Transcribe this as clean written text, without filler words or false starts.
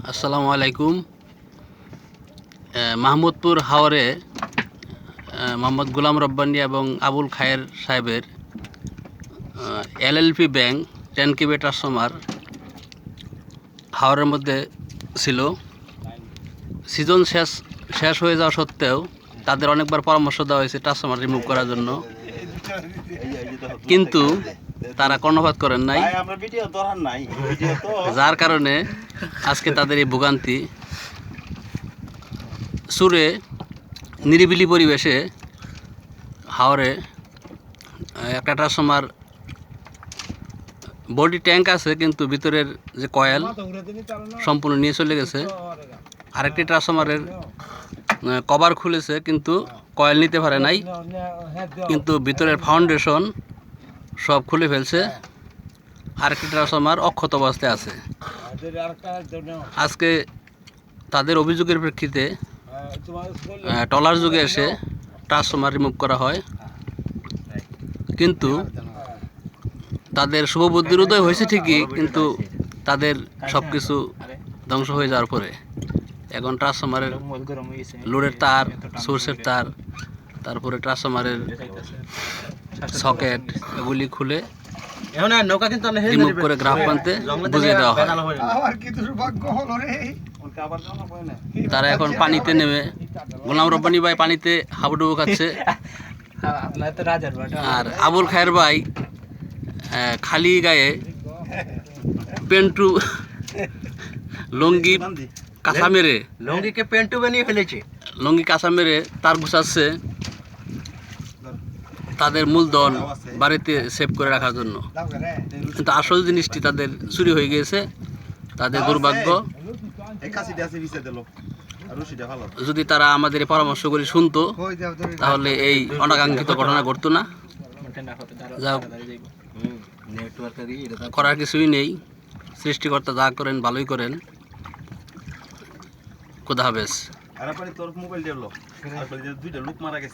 আসসালামু আলাইকুম। মাহমুদপুর হাওরে মোহাম্মদ গোলাম রব্বানী এবং আবুল খায়ের সাহেবের এলএলপি ব্যাংক 10 KB ট্রান্সফরমার হাওরের মধ্যে ছিল। সিজন শেষ হয়ে যাওয়া সত্ত্বেও তাদের অনেকবার পরামর্শ দেওয়া হয়েছে ট্রান্সফরমার রিমুভ করার জন্য, কিন্তু তারা কর্ণপাত করেন নাই, যার কারণে আজকে তাদের এই ভোগান্তি। সুরে নিরিবিলি পরিবেশে হাওরে একটা ট্রান্সফরমার বডি ট্যাঙ্ক আছে, কিন্তু ভিতরের যে কয়েল সম্পূর্ণ নিয়ে চলে গেছে। আরেকটি ট্রান্সফরমারের কভার খুলেছে, কিন্তু কয়েল নিতে পারে নাই, কিন্তু ভিতরের ফাউন্ডেশন সব খুলে ফেলছে। আরেকটি ট্রান্সফরমার অক্ষত অবস্থায় আছে। আজকে তাদের অভিযোগের প্রেক্ষিতে টলার যুগে এসে ট্রান্সফরমার রিমুভ করা হয়, কিন্তু তাদের শুভবুদ্ধির উদয় হয়েছে ঠিকই, কিন্তু তাদের সব কিছু ধ্বংস হয়ে যাওয়ার পরে এখন ট্রান্সফরমারের লোডের তার, সোর্সের তার, তারপরে ট্রান্সফরমারের সকেট এগুলি খুলে রিমুভ করে গ্রাফ প্রান্তে বুঝিয়ে দেওয়া হয়। তারা এখন পানিতে নেমে, গোলাম রব্বানী ভাই পানিতে হাবুডুবু খাচ্ছে, আর আবুল খায়ের ভাই খালি গায়ে পেন্টু লুঙ্গি কাঁচা মেরে, লুঙ্গিকে পেন্টু বানিয়ে ফেলেছে, লুঙ্গি কাঁচা মেরে তার গুছাচ্ছে তাদের মূলধন বাড়িতে সেভ করে রাখার জন্য। কিন্তু আসল জিনিসটি তাদের চুরি হয়ে গিয়েছে। তাদের দুর্ভাগ্য। যদি তারা আমাদের এই পরামর্শগুলি শুনতো, তাহলে এই অনাকাঙ্ক্ষিত ঘটনা ঘটতো না। যা করার কিছুই নেই, সৃষ্টিকর্তা যা করেন ভালোই করেন। খোদা হাফেজ।